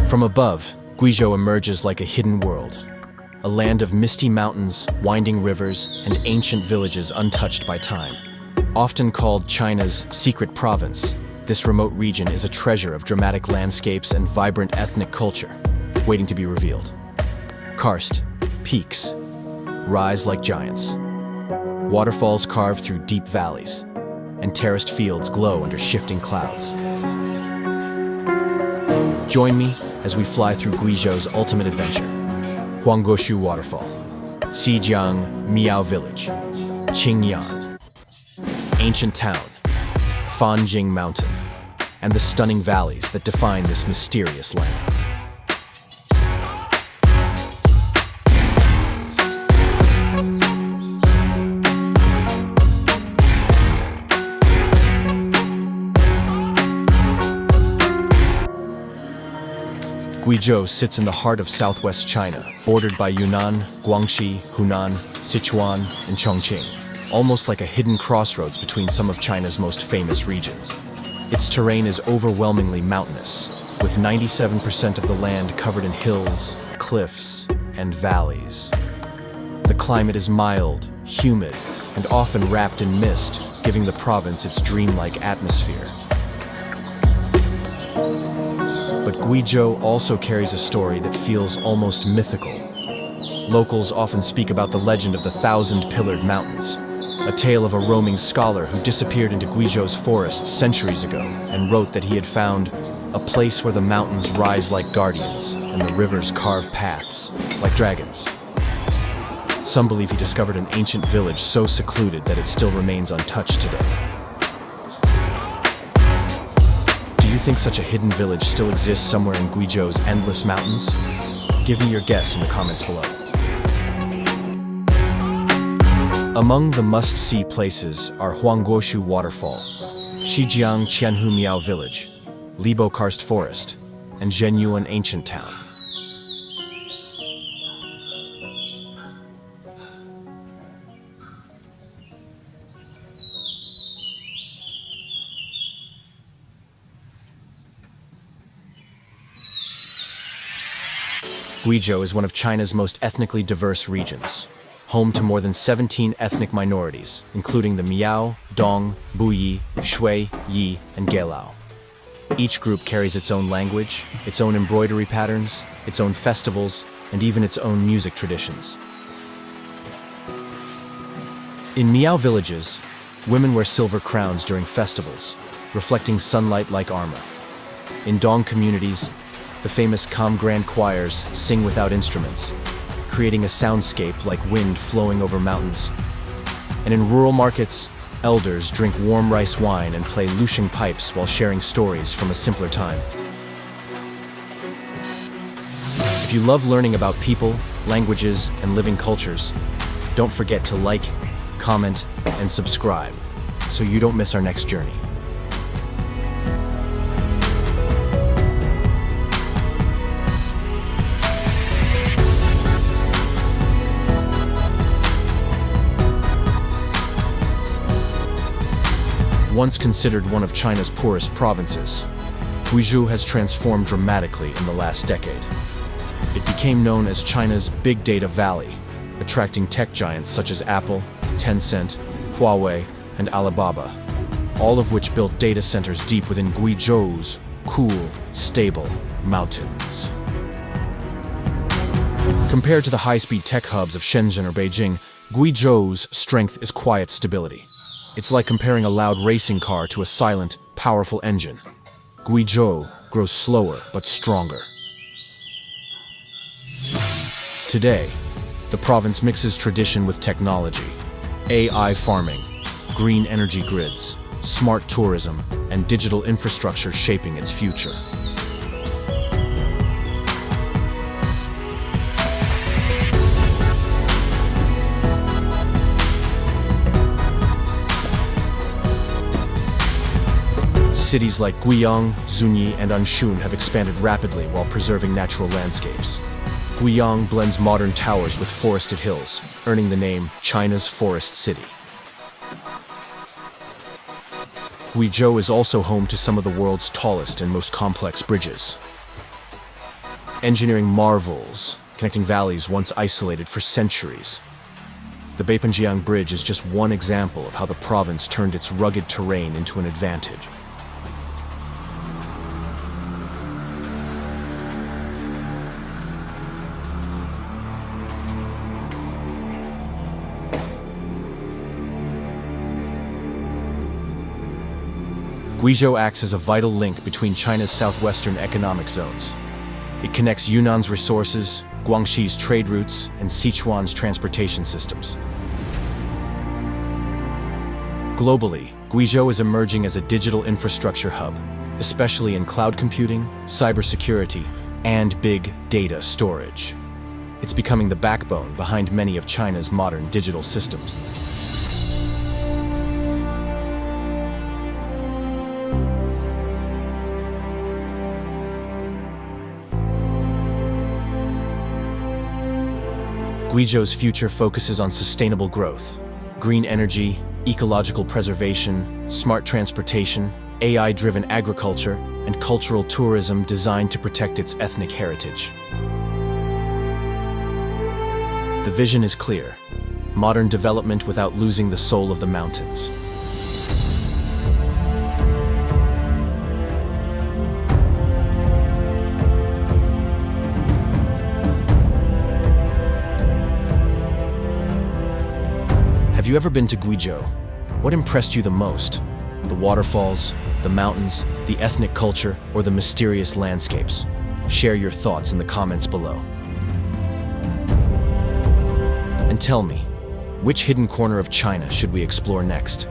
From above, Guizhou emerges like a hidden world, a land of misty mountains, winding rivers, and ancient villages untouched by time. Often called China's secret province, this remote region is a treasure of dramatic landscapes and vibrant ethnic culture, waiting to be revealed. Karst, peaks, rise like giants. Waterfalls carve through deep valleys, and terraced fields glow under shifting clouds. Join me as we fly through Guizhou's ultimate adventure. Huangguoshu Waterfall, Xijiang Miao Village, Qingyan, ancient town, Fanjing Mountain, and the stunning valleys that define this mysterious land. Guizhou sits in the heart of southwest China, bordered by Yunnan, Guangxi, Hunan, Sichuan, and Chongqing, almost like a hidden crossroads between some of China's most famous regions. Its terrain is overwhelmingly mountainous, with 97% of the land covered in hills, cliffs, and valleys. The climate is mild, humid, and often wrapped in mist, giving the province its dreamlike atmosphere. But Guizhou also carries a story that feels almost mythical. Locals often speak about the legend of the Thousand-Pillared Mountains, a tale of a roaming scholar who disappeared into Guizhou's forests centuries ago and wrote that he had found a place where the mountains rise like guardians and the rivers carve paths like dragons. Some believe he discovered an ancient village so secluded that it still remains untouched today. Do you think such a hidden village still exists somewhere in Guizhou's endless mountains? Give me your guess in the comments below. Among the must-see places are Huangguoshu Waterfall, Xijiang Qianhu Miao Village, Libo Karst Forest, and Zhenyuan Ancient Town. Guizhou is one of China's most ethnically diverse regions, home to more than 17 ethnic minorities, including the Miao, Dong, Buyi, Shui, Yi, and Gelao. Each group carries its own language, its own embroidery patterns, its own festivals, and even its own music traditions. In Miao villages, women wear silver crowns during festivals, reflecting sunlight like armor. In Dong communities, the famous Congjiang choirs sing without instruments, creating a soundscape like wind flowing over mountains. And in rural markets, elders drink warm rice wine and play lushing pipes while sharing stories from a simpler time. If you love learning about people, languages, and living cultures, don't forget to like, comment, and subscribe so you don't miss our next journey. Once considered one of China's poorest provinces, Guizhou has transformed dramatically in the last decade. It became known as China's Big Data Valley, attracting tech giants such as Apple, Tencent, Huawei, and Alibaba, all of which built data centers deep within Guizhou's cool, stable mountains. Compared to the high-speed tech hubs of Shenzhen or Beijing, Guizhou's strength is quiet stability. It's like comparing a loud racing car to a silent, powerful engine. Guizhou grows slower but stronger. Today, the province mixes tradition with technology. AI farming, green energy grids, smart tourism, and digital infrastructure shaping its future. Cities like Guiyang, Zunyi, and Anshun have expanded rapidly while preserving natural landscapes. Guiyang blends modern towers with forested hills, earning the name China's Forest City. Guizhou is also home to some of the world's tallest and most complex bridges. engineering marvels, connecting valleys once isolated for centuries. The Beipanjiang Bridge is just one example of how the province turned its rugged terrain into an advantage. Guizhou acts as a vital link between China's southwestern economic zones. It connects Yunnan's resources, Guangxi's trade routes, and Sichuan's transportation systems. Globally, Guizhou is emerging as a digital infrastructure hub, especially in cloud computing, cybersecurity, and big data storage. It's becoming the backbone behind many of China's modern digital systems. Guizhou's future focuses on sustainable growth, green energy, ecological preservation, smart transportation, AI-driven agriculture, and cultural tourism designed to protect its ethnic heritage. The vision is clear: modern development without losing the soul of the mountains. Have you ever been to Guizhou? What impressed you the most? The waterfalls, the mountains, the ethnic culture, or the mysterious landscapes? Share your thoughts in the comments below. And tell me, which hidden corner of China should we explore next?